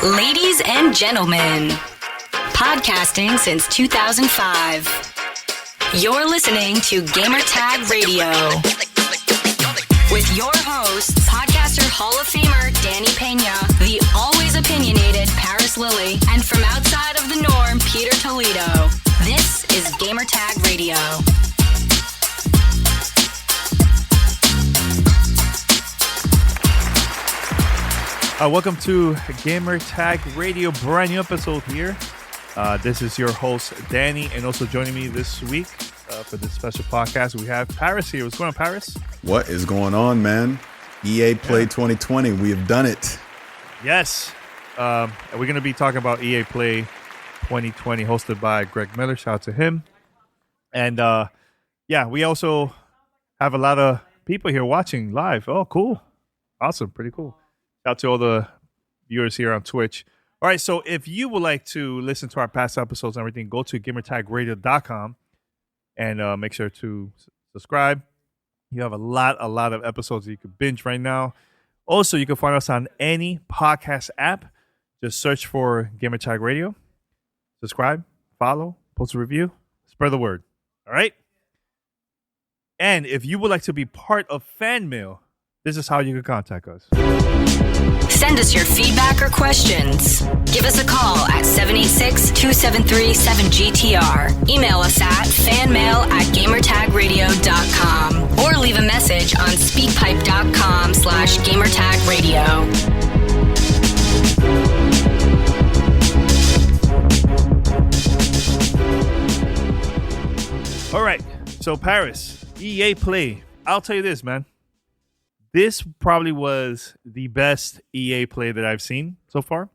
Ladies and gentlemen, podcasting since 2005. You're listening to Gamertag Radio. With your hosts, podcaster Hall of Famer Danny Pena, the always opinionated Parris Lilly, and from outside of the norm, Peter Toledo. This is Gamertag Radio. Welcome to Gamertag Radio, brand new episode here. This is your host, Danny, and also joining me this week for this special podcast, we have Parris here. What's going on, Parris? What is going on, man? EA Play 2020, we have done it. Yes. We're going to be talking about EA Play 2020, hosted by Greg Miller. Shout out to him. And we also have a lot of people here watching live. Oh, cool. Awesome. Pretty cool. Shout out to all the viewers here on Twitch. All right, so if you would like to listen to our past episodes and everything, go to gamertagradio.com and make sure to subscribe. You have a lot of episodes that you can binge right now. Also, you can find us on any podcast app. Just search for Gamertag Radio. Subscribe, follow, post a review, spread the word. All right? And if you would like to be part of Fan Mail, this is how you can contact us. Send us your feedback or questions. Give us a call at 786-273-7GTR. Email us at fanmail@gamertagradio.com or leave a message on speakpipe.com/gamertagradio. All right, so Parris, EA Play. I'll tell you this, man. This probably was the best EA Play that I've seen so far.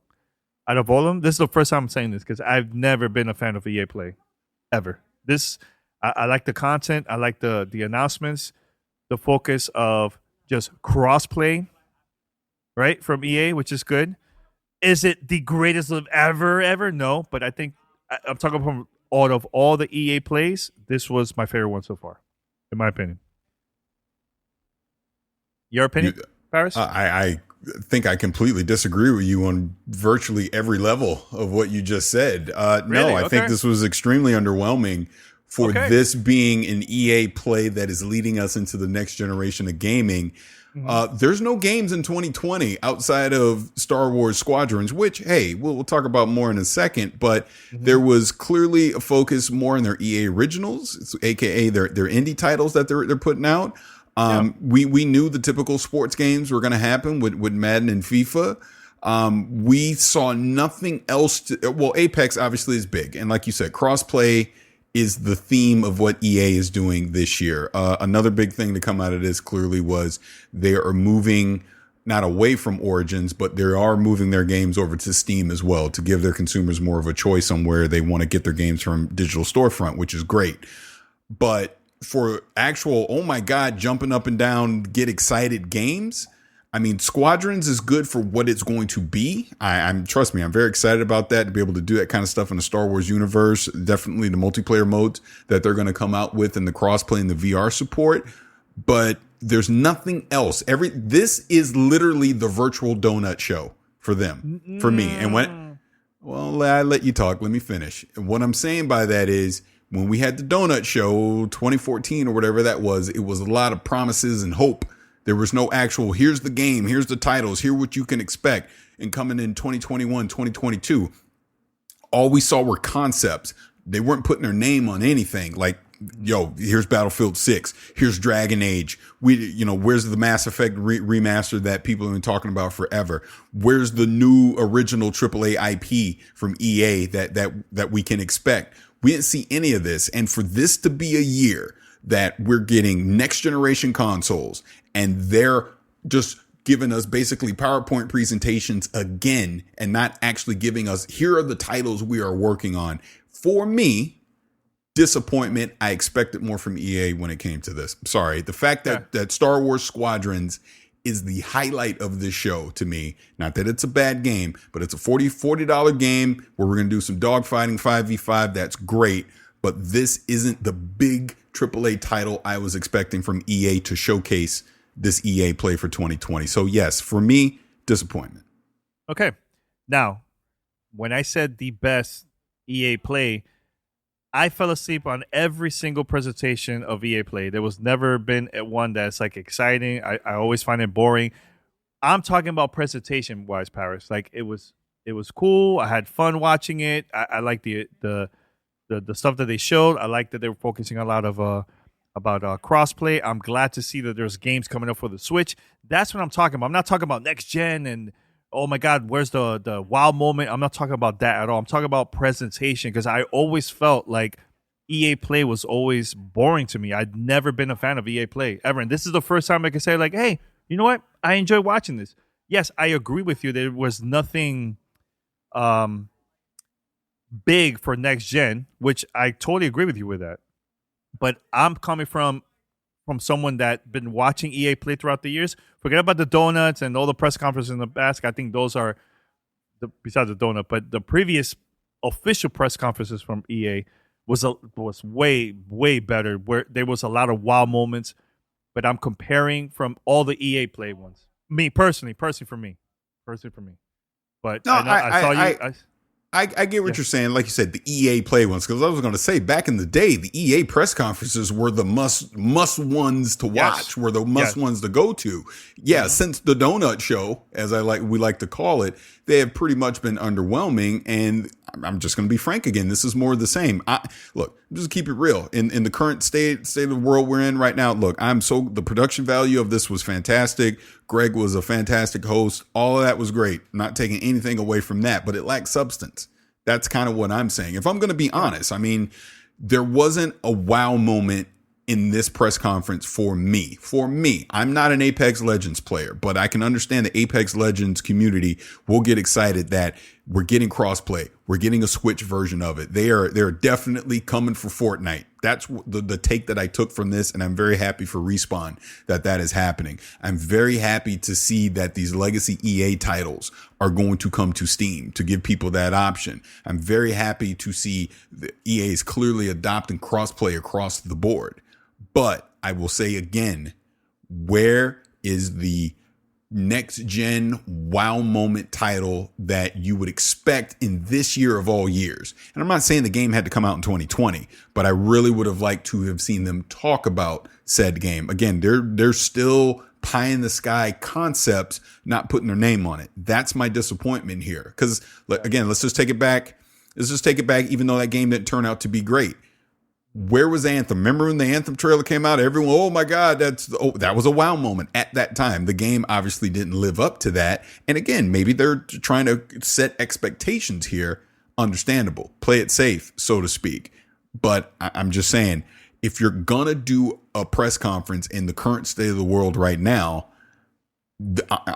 Out of all of them, this is the first time I'm saying this because I've never been a fan of EA Play, ever. I like the content. I like the announcements, the focus of just cross-play, right, from EA, which is good. Is it the greatest of ever? No, but I think I'm talking from out of all the EA plays, this was my favorite one so far, in my opinion. Your opinion, Parris? I think I completely disagree with you on virtually every level of what you just said. Really? No, I think this was extremely underwhelming for this being an EA Play that is leading us into the next generation of gaming. Mm-hmm. There's no games in 2020 outside of Star Wars Squadrons, which, hey, we'll talk about more in a second. But there was clearly a focus more on their EA originals, aka their indie titles that they're putting out. We knew the typical sports games were going to happen with Madden and FIFA. We saw nothing else. Apex obviously is big. And like you said, crossplay is the theme of what EA is doing this year. Another big thing to come out of this clearly was they are moving not away from Origins, but they are moving their games over to Steam as well to give their consumers more of a choice on where they want to get their games from digital storefront, which is great. But for actual, oh my God, jumping up and down, get excited games, I mean, Squadrons is good for what it's going to be. Trust me, I'm very excited about that, to be able to do that kind of stuff in the Star Wars universe. Definitely the multiplayer modes that they're going to come out with and the crossplay and the VR support. But there's nothing else. This is literally the virtual donut show for them, for me. And I let you talk. Let me finish. And what I'm saying by that is, when we had the donut show 2014 or whatever that was, it was a lot of promises and hope. There was no actual, here's the game, here's the titles, here's what you can expect. And coming in 2021, 2022, all we saw were concepts. They weren't putting their name on anything. Like, here's Battlefield 6, here's Dragon Age. Where's the Mass Effect remaster that people have been talking about forever? Where's the new original AAA IP from EA that we can expect? We didn't see any of this. And for this to be a year that we're getting next generation consoles and they're just giving us basically PowerPoint presentations again and not actually giving us, here are the titles we are working on. For me, disappointment. I expected more from EA when it came to this. Sorry. The fact that Star Wars Squadrons is the highlight of this show to me. Not that it's a bad game, but it's a $40 game where we're going to do some dogfighting 5v5. That's great. But this isn't the big AAA title I was expecting from EA to showcase this EA Play for 2020. So yes, for me, disappointment. Okay. Now, when I said the best EA Play, I fell asleep on every single presentation of EA Play. There was never been one that's like exciting. I always find it boring. I'm talking about presentation wise, Parris. Like it was cool. I had fun watching it. I like the stuff that they showed. I like that they were focusing a lot of about crossplay. I'm glad to see that there's games coming up for the Switch. That's what I'm talking about. I'm not talking about next gen and oh my God, where's the wow moment? I'm not talking about that at all. I'm talking about presentation because I always felt like EA Play was always boring to me. I'd never been a fan of EA Play ever. And this is the first time I can say like, hey, you know what? I enjoy watching this. Yes, I agree with you. There was nothing big for next gen, which I totally agree with you with that. But I'm coming from someone that been watching EA Play throughout the years. Forget about the donuts and all the press conferences in the basket. I think those are besides the donut, but the previous official press conferences from EA was way better. Where there was a lot of wow moments. But I'm comparing from all the EA Play ones. Me personally for me. But no, I saw you. I get what you're saying. Like you said, the EA Play ones. Because I was going to say, back in the day, the EA press conferences were the must ones to watch, were the must ones to go to. Yeah, since the donut show, as we like to call it, they have pretty much been underwhelming. And I'm just going to be frank again. This is more of the same. Look, just keep it real. In the current state of the world we're in right now, look, the production value of this was fantastic. Greg was a fantastic host. All of that was great. Not taking anything away from that, but it lacked substance. That's kind of what I'm saying. If I'm going to be honest, I mean, there wasn't a wow moment in this press conference for me. I'm not an Apex Legends player, but I can understand the Apex Legends community will get excited that we're getting crossplay. We're getting a Switch version of it. They're definitely coming for Fortnite. That's the take that I took from this, and I'm very happy for Respawn that is happening. I'm very happy to see that these legacy EA titles are going to come to Steam to give people that option. I'm very happy to see the EA is clearly adopting crossplay across the board. But I will say again, where is the next gen wow moment title that you would expect in this year of all years? And I'm not saying the game had to come out in 2020, but I really would have liked to have seen them talk about said game. Again, they're still pie in the sky concepts, not putting their name on it. That's my disappointment here. Because again, let's just take it back. Even though that game didn't turn out to be great. Where was Anthem? Remember when the Anthem trailer came out? Everyone, oh my God, that was a wow moment at that time. The game obviously didn't live up to that. And again, maybe they're trying to set expectations here. Understandable. Play it safe, so to speak. But I'm just saying, if you're going to do a press conference in the current state of the world right now,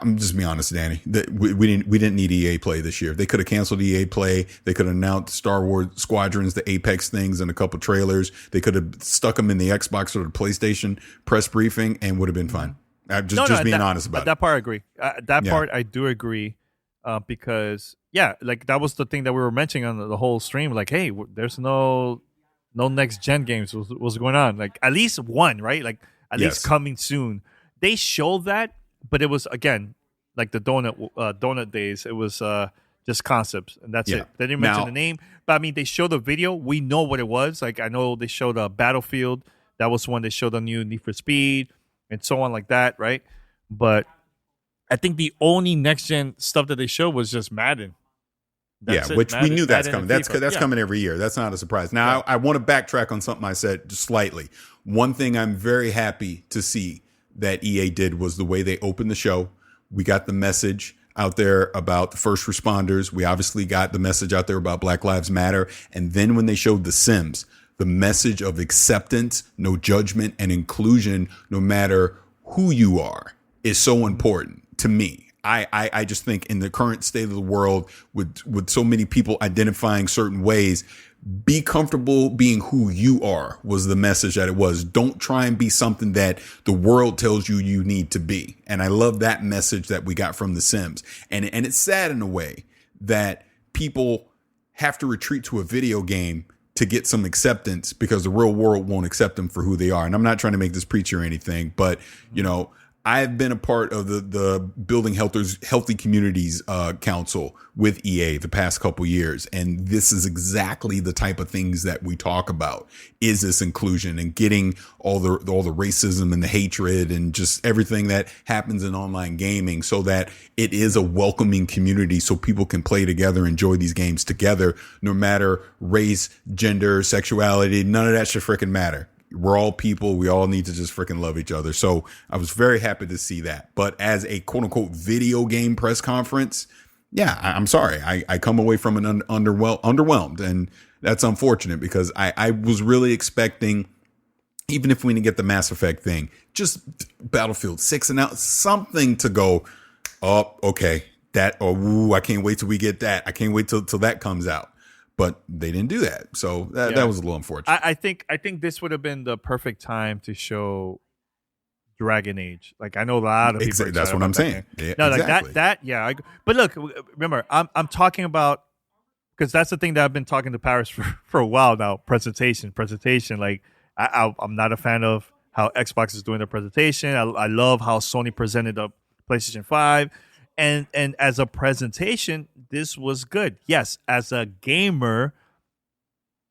I'm just being honest, Danny. We didn't need EA Play this year. They could have canceled EA Play. They could have announced Star Wars Squadrons, the Apex things, and a couple trailers. They could have stuck them in the Xbox or the PlayStation press briefing, and would have been fine. Just being honest about it. That part I agree. Part I do agree, because like that was the thing that we were mentioning on the whole stream. Like, hey, there's no next gen games. What's going on? Like at least one, right? Like at least coming soon. They showed that. But it was, again, like the donut days. It was just concepts, and that's it. They didn't mention the name. But, I mean, they showed the video. We know what it was. Like, I know they showed a Battlefield. That was when they showed the new Need for Speed and so on like that, right? But I think the only next-gen stuff that they showed was just Madden. That's which Madden, we knew that's coming. That's coming every year. That's not a surprise. Now, I want to backtrack on something I said just slightly. One thing I'm very happy to see that EA did was the way they opened the show. We got the message out there about the first responders. We obviously got the message out there about Black Lives Matter. And then when they showed The Sims, the message of acceptance, no judgment, and inclusion, no matter who you are, is so important to me. I just think in the current state of the world, with so many people identifying certain ways, be comfortable being who you are was the message that it was. Don't try and be something that the world tells you need to be. And I love that message that we got from The Sims. And it's sad in a way that people have to retreat to a video game to get some acceptance because the real world won't accept them for who they are. And I'm not trying to make this preach or anything, but you know, I've been a part of the Building Healthy Communities Council with EA the past couple years, and this is exactly the type of things that we talk about. Is this inclusion and getting all the racism and the hatred and just everything that happens in online gaming, so that it is a welcoming community, so people can play together, enjoy these games together, no matter race, gender, sexuality. None of that should freaking matter. We're all people. We all need to just freaking love each other. So I was very happy to see that. But as a quote unquote video game press conference, yeah, I'm sorry. I come away from an underwhelmed. And that's unfortunate, because I was really expecting, even if we didn't get the Mass Effect thing, just Battlefield 6 and out, something to go, oh, okay, that, or ooh, I can't wait till we get that. I can't wait till that comes out. But they didn't do that, so that was a little unfortunate. I think this would have been the perfect time to show Dragon Age. Like, I know a lot of people. That's what I'm saying. Yeah, no, exactly. like that. Yeah. But look, remember, I'm talking about, because that's the thing that I've been talking to Parris for a while now. Presentation. Like, I'm not a fan of how Xbox is doing their presentation. I love how Sony presented the PlayStation 5. And as a presentation, this was good. Yes, as a gamer,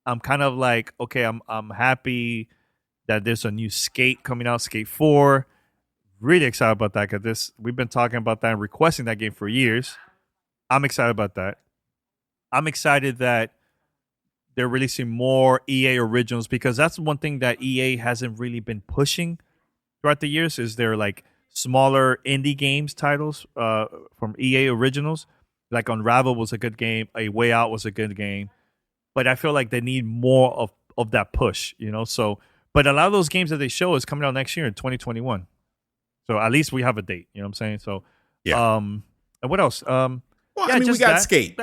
I'm kind of like, okay, I'm happy that there's a new Skate coming out, Skate 4. Really excited about that, because we've been talking about that and requesting that game for years. I'm excited about that. I'm excited that they're releasing more EA originals, because that's one thing that EA hasn't really been pushing throughout the years, is their like smaller indie games titles from EA originals. Like Unravel was a good game. A Way Out was a good game. But I feel like they need more of that push, you know? So, but a lot of those games that they show is coming out next year in 2021. So at least we have a date, you know what I'm saying? So, yeah. And what else? Well, I mean, we got Skate.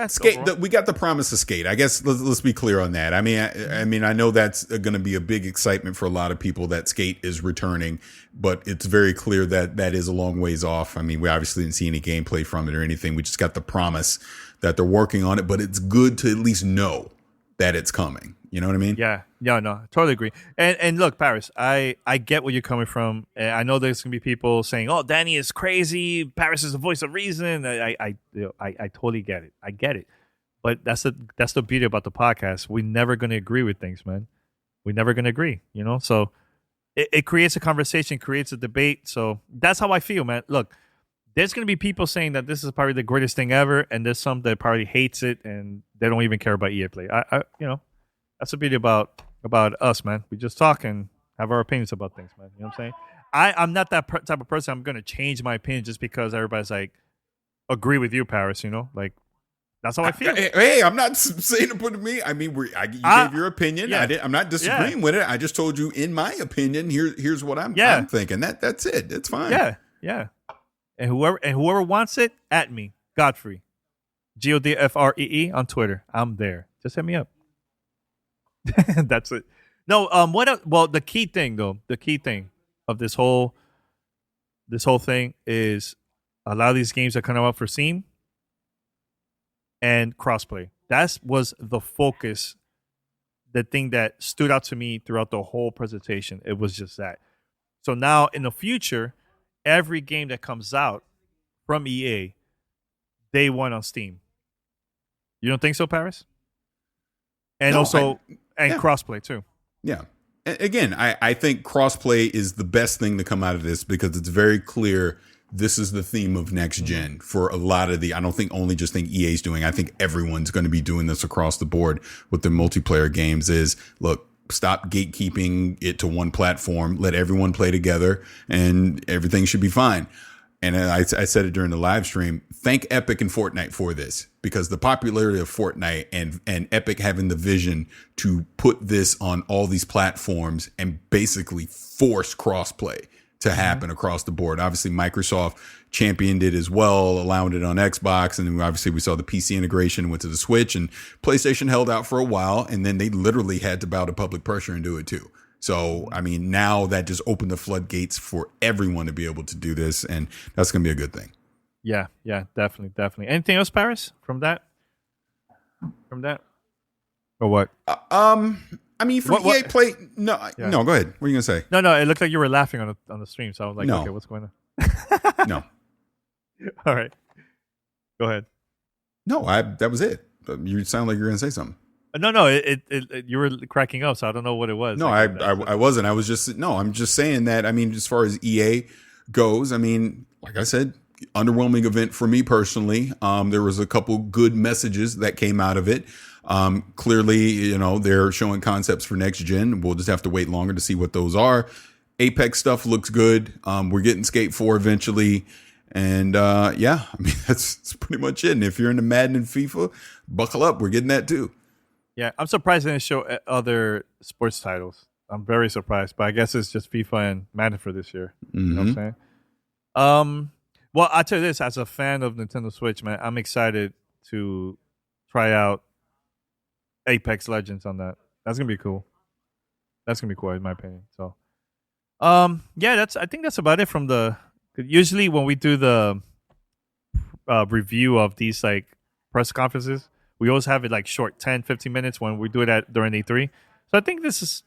We got the promise of Skate. I guess let's be clear on that. I mean, I know that's going to be a big excitement for a lot of people that Skate is returning, but it's very clear that is a long ways off. I mean, we obviously didn't see any gameplay from it or anything. We just got the promise that they're working on it, but it's good to at least know that it's coming. You know what I mean? Yeah, no, I totally agree. And look, Parris, I get where you're coming from. I know there's gonna be people saying, "Oh, Danny is crazy. Parris is the voice of reason." I totally get it. I get it. But that's the beauty about the podcast. We're never gonna agree with things, man. We're never gonna agree. You know, so it creates a conversation, creates a debate. So that's how I feel, man. Look, there's gonna be people saying that this is probably the greatest thing ever, and there's some that probably hates it and they don't even care about EA Play. You know. That's the beauty about us, man. We just talk and have our opinions about things, man. You know what I'm saying? I'm not that type of person. I'm going to change my opinion just because everybody's like, agree with you, Parris, you know? Like, that's how I feel. Hey, I'm not saying to put me. I mean, you gave your opinion. Yeah. I'm not disagreeing with it. I just told you, in my opinion, here's what I'm thinking. That's it. It's fine. Yeah. And whoever wants it, at me, Godfrey, Godfree on Twitter. I'm there. Just hit me up. That's it. No, well, the key thing of this whole thing is a lot of these games are coming out for Steam and crossplay. That was the focus, the thing that stood out to me throughout the whole presentation. It was just that. So now in the future, every game that comes out from EA, day one on Steam. You don't think so, Parris? And crossplay too. Yeah. Again, I think crossplay is the best thing to come out of this, because it's very clear this is the theme of next gen for a lot of I don't think EA's doing. I think everyone's going to be doing this across the board with the multiplayer games. Is, look, stop gatekeeping it to one platform. Let everyone play together and everything should be fine. And I said it during the live stream, thank Epic and Fortnite for this, because the popularity of Fortnite and Epic having the vision to put this on all these platforms and basically force crossplay to happen across the board. Obviously, Microsoft championed it as well, allowing it on Xbox. And then obviously we saw the PC integration went to the Switch, and PlayStation held out for a while. And then they literally had to bow to public pressure and do it too. So, I mean, now that just opened the floodgates for everyone to be able to do this, and that's going to be a good thing. Yeah, definitely. Anything else, Parris, from that? Or what? I mean, from EA Play, no, go ahead. What are you going to say? No, it looked like you were laughing on the stream, so I was like, okay, what's going on? No. All right. Go ahead. No, that was it. You sound like you're going to say something. No. You were cracking up, so I don't know what it was. No, I wasn't. I'm just saying that. I mean, as far as EA goes, I mean, like I said, underwhelming event for me personally. There was a couple good messages that came out of it. Clearly, they're showing concepts for next gen. We'll just have to wait longer to see what those are. Apex stuff looks good. We're getting Skate 4 eventually. And I mean, that's pretty much it. And if you're into Madden and FIFA, buckle up. We're getting that too. Yeah, I'm surprised they didn't show other sports titles. I'm very surprised, but I guess it's just FIFA and Madden for this year. Mm-hmm. You know what I'm saying? Well, I'll tell you this, as a fan of Nintendo Switch, man, I'm excited to try out Apex Legends on that. That's gonna be cool. That's gonna be cool, in my opinion. So, I think that's about it from the. Usually, when we do the review of these like press conferences, we always have it like short, 10, 15 minutes when we do it during E3. So I think this is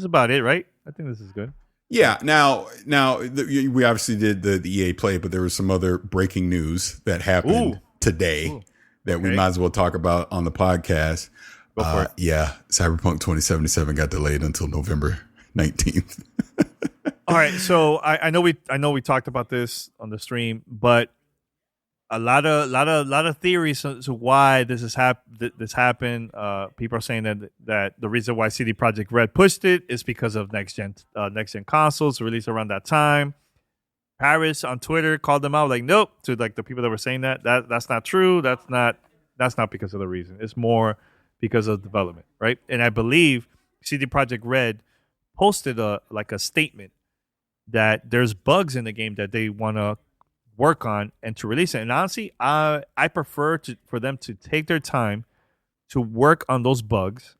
about it, right? I think this is good. Yeah. Now, we obviously did the EA Play, but there was some other breaking news that happened today that we might as well talk about on the podcast. Go for it. Yeah, Cyberpunk 2077 got delayed until November 19th. All right, so I know we talked about this on the stream, but a lot of theories as to why this happened. People are saying that the reason why CD Projekt Red pushed it is because of next gen consoles released around that time. Parris on Twitter called them out like, nope, to like the people that were saying that's not true. That's not because of the reason. It's more because of development, right? And I believe CD Projekt Red posted a statement that there's bugs in the game that they want to work on and to release it. And honestly, I prefer for them to take their time to work on those bugs.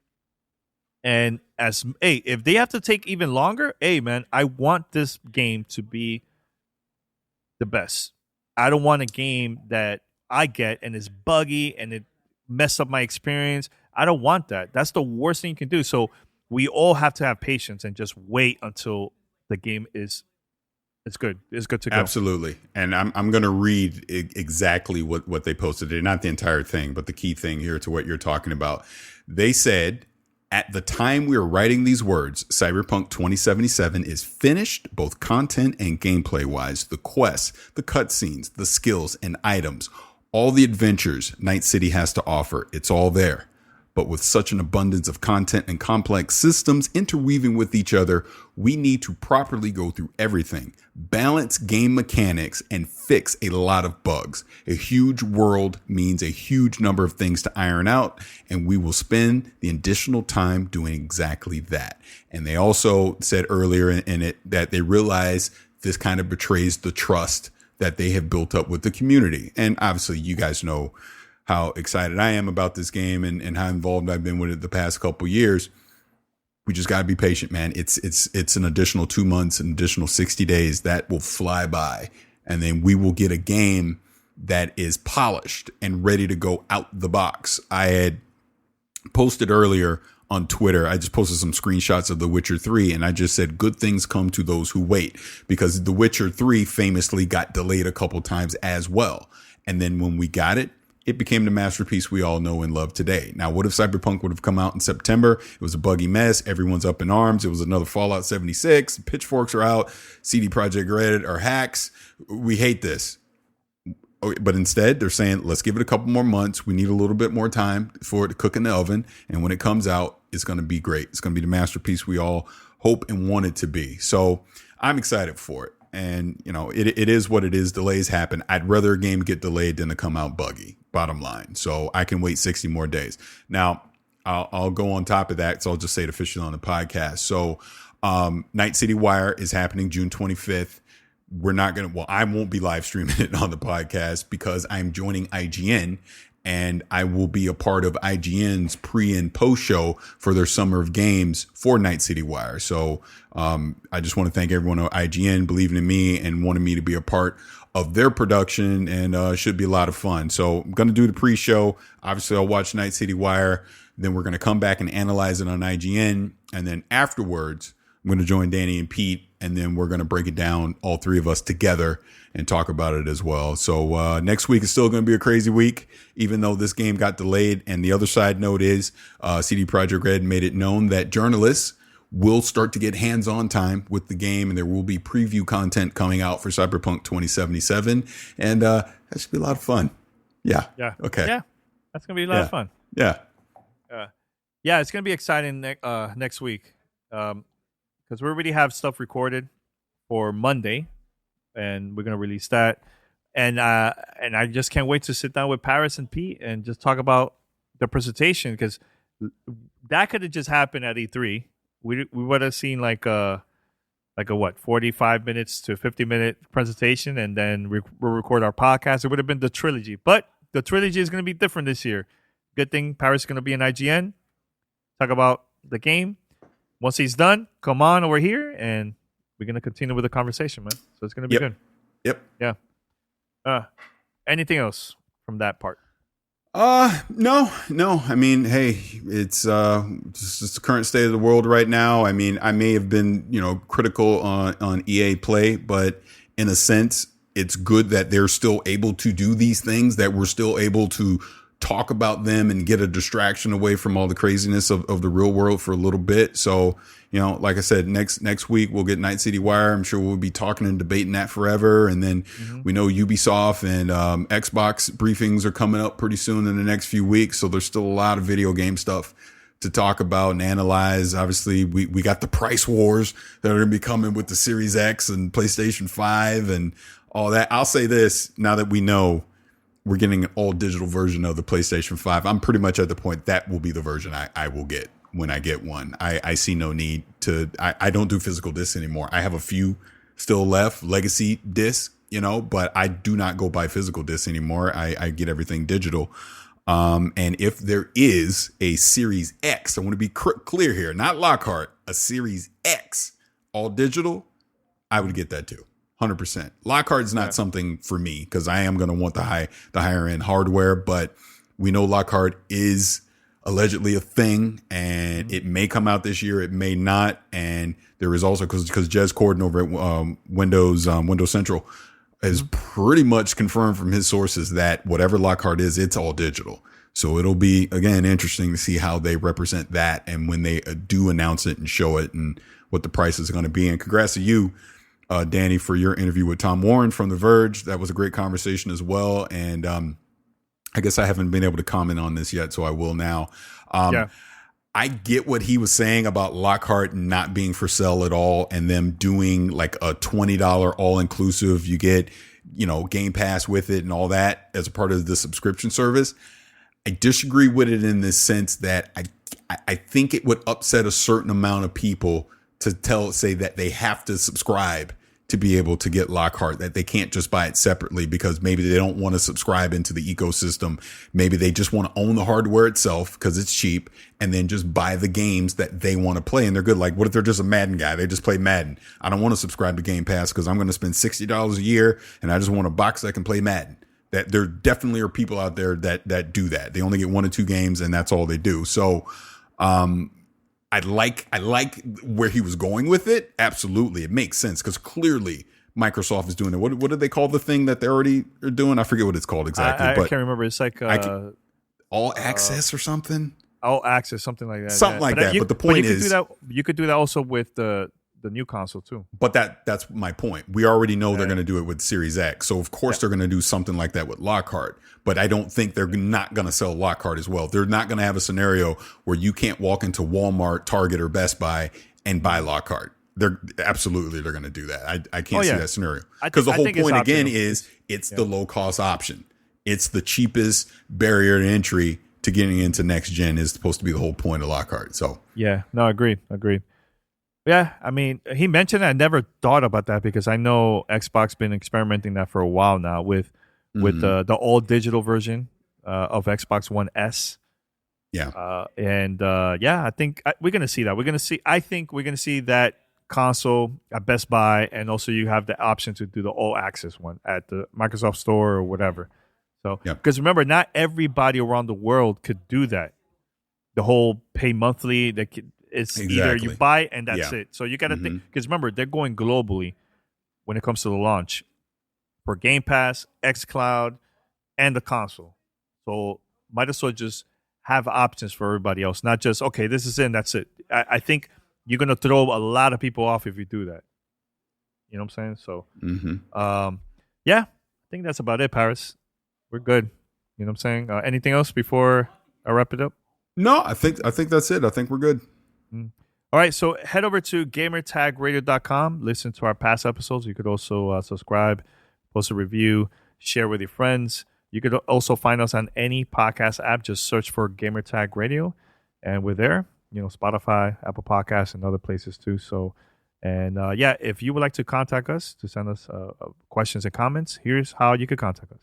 And if they have to take even longer, man, I want this game to be the best. I don't want a game that I get and is buggy and it messed up my experience. I don't want that. That's the worst thing you can do. So we all have to have patience and just wait until the game is good. It's good to go. Absolutely. And I'm going to read exactly what they posted. Not the entire thing, but the key thing here to what you're talking about. They said, at the time we are writing these words, Cyberpunk 2077 is finished, both content and gameplay wise. The quests, the cutscenes, the skills and items, all the adventures Night City has to offer. It's all there. But with such an abundance of content and complex systems interweaving with each other, we need to properly go through everything, balance game mechanics, and fix a lot of bugs. A huge world means a huge number of things to iron out, and we will spend the additional time doing exactly that. And they also said earlier in it that they realize this kind of betrays the trust that they have built up with the community. And obviously, you guys know how excited I am about this game and how involved I've been with it the past couple years. We just got to be patient, man. It's an additional 2 months, an additional 60 days that will fly by. And then we will get a game that is polished and ready to go out the box. I had posted earlier on Twitter, I just posted some screenshots of The Witcher 3, and I just said, good things come to those who wait, because The Witcher 3 famously got delayed a couple times as well. And then when we got it, it became the masterpiece we all know and love today. Now, what if Cyberpunk would have come out in September? It was a buggy mess. Everyone's up in arms. It was another Fallout 76. Pitchforks are out. CD Projekt Red are hacks. We hate this. But instead, they're saying, let's give it a couple more months. We need a little bit more time for it to cook in the oven. And when it comes out, it's going to be great. It's going to be the masterpiece we all hope and want it to be. So I'm excited for it. And, it is what it is. Delays happen. I'd rather a game get delayed than to come out buggy, bottom line. So I can wait 60 more days. Now, I'll go on top of that. So I'll just say it officially on the podcast. So Night City Wire is happening June 25th. I won't be live streaming it on the podcast because I'm joining IGN, and I will be a part of IGN's pre and post show for their Summer of Games for Night City Wire. So I just want to thank everyone at IGN believing in me and wanting me to be a part of their production, and should be a lot of fun. So I'm going to do the pre-show. Obviously, I'll watch Night City Wire. Then we're going to come back and analyze it on IGN. And then afterwards, I'm going to join Danny and Pete and then we're going to break it down, all three of us together, and talk about it as well. So next week is still going to be a crazy week, even though this game got delayed. And the other side note is CD Projekt Red made it known that journalists will start to get hands-on time with the game, and there will be preview content coming out for Cyberpunk 2077, and that should be a lot of fun. Yeah. Okay. Yeah, that's gonna be a lot of fun. Yeah. Yeah, it's gonna be exciting next week because we already have stuff recorded for Monday, and we're gonna release that. And I just can't wait to sit down with Parris and Pete and just talk about the presentation, because that could have just happened at E3. We would have seen like a 45 minutes to 50-minute presentation, and then we'll record our podcast. It would have been the trilogy, but the trilogy is going to be different this year. Good thing Parris is going to be in IGN, talk about the game. Once he's done, come on over here, and we're going to continue with the conversation, man. So it's going to be good. Yep. Yeah. Anything else from that part? No. I mean, hey, it's just the current state of the world right now. I mean, I may have been, critical on EA Play, but in a sense, it's good that they're still able to do these things, that we're still able to talk about them and get a distraction away from all the craziness of the real world for a little bit. So, like I said, next week we'll get Night City Wire. I'm sure we'll be talking and debating that forever. And then we know Ubisoft and Xbox briefings are coming up pretty soon in the next few weeks. So there's still a lot of video game stuff to talk about and analyze. Obviously, we got the price wars that are going to be coming with the Series X and PlayStation 5 and all that. I'll say this, now that we know we're getting an all digital version of the PlayStation 5, I'm pretty much at the point that will be the version I will get when I get one. I see no need to, I don't do physical discs anymore. I have a few still left, legacy discs, but I do not go buy physical discs anymore. I get everything digital. And if there is a Series X, I want to be clear here, not Lockhart, a Series X all digital, I would get that too. 100%. Lockhart is not something for me, because I am going to want the higher end hardware, but we know Lockhart is allegedly a thing, and it may come out this year, it may not. And there is also, because Jez Corden over at Windows Central has pretty much confirmed from his sources that whatever Lockhart is, it's all digital. So it'll be, again, interesting to see how they represent that, and when they do announce it and show it, and what the price is going to be. And congrats to you, Danny, for your interview with Tom Warren from The Verge. That was a great conversation as well. And I guess I haven't been able to comment on this yet, so I will now. I get what he was saying about Lockhart not being for sale at all, and them doing like a $20 all inclusive. You get, Game Pass with it and all that as a part of the subscription service. I disagree with it in this sense that I think it would upset a certain amount of people to say that they have to subscribe to be able to get Lockhart, that they can't just buy it separately because maybe they don't want to subscribe into the ecosystem. Maybe they just want to own the hardware itself because it's cheap, and then just buy the games that they want to play. And they're good. Like, what if they're just a Madden guy? They just play Madden. I don't want to subscribe to Game Pass because I'm going to spend $60 a year and I just want a box that can play Madden. That there definitely are people out there that do that. They only get 1 or 2 games and that's all they do. So, I like where he was going with it. Absolutely. It makes sense because clearly Microsoft is doing it. What did they call the thing that they already are doing? I forget what it's called exactly. I can't remember. It's like all access or something. All access, something like that. Something like that. But the point is, you could do that also with the new console too. But that's my point. We already know they're going to do it with Series X. So of course they're going to do something like that with Lockhart. But I don't think they're not going to sell Lockhart as well. They're not going to have a scenario where you can't walk into Walmart, Target, or Best Buy and buy Lockhart. They're going to do that. I can't see that scenario, because the whole point again is it's the low cost option. It's the cheapest barrier to entry to getting into next gen is supposed to be the whole point of Lockhart. So agreed. Yeah, I mean, he mentioned it. I never thought about that because I know Xbox been experimenting that for a while now with the all digital version of Xbox One S. Yeah, I think we're gonna see that. I think we're gonna see that console at Best Buy, and also you have the option to do the all access one at the Microsoft Store or whatever. So, because remember, not everybody around the world could do that. The whole pay monthly, It's either you buy it and that's it. So you got to think, because remember, they're going globally when it comes to the launch for Game Pass, xCloud, and the console. So might as well just have options for everybody else, not just, okay, this is in, that's it. I think you're going to throw a lot of people off if you do that. You know what I'm saying? So, yeah, I think that's about it, Parris. We're good. You know what I'm saying? Anything else before I wrap it up? No, I think that's it. I think we're good. All right, so head over to gamertagradio.com. Listen to our past episodes. You could also subscribe, post a review, share with your friends. You could also find us on any podcast app. Just search for Gamertag Radio, and we're there. You know, Spotify, Apple Podcasts, and other places too. So, and yeah, if you would like to contact us to send us questions and comments, here's how you could contact us.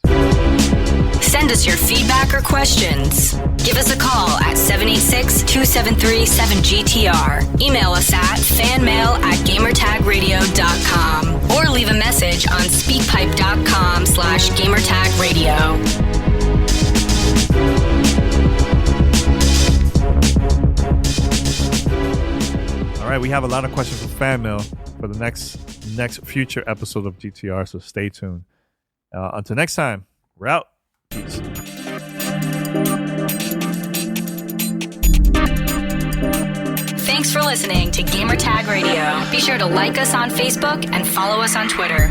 Send us your feedback or questions. Give us a call at 786-273-7GTR. Email us at fanmail@gamertagradio.com or leave a message on speakpipe.com/gamertagradio. All right, we have a lot of questions from fan mail for the next future episode of GTR, so stay tuned. Until next time, we're out. Peace. Thanks for listening to Gamertag Radio. Be sure to like us on Facebook and follow us on Twitter.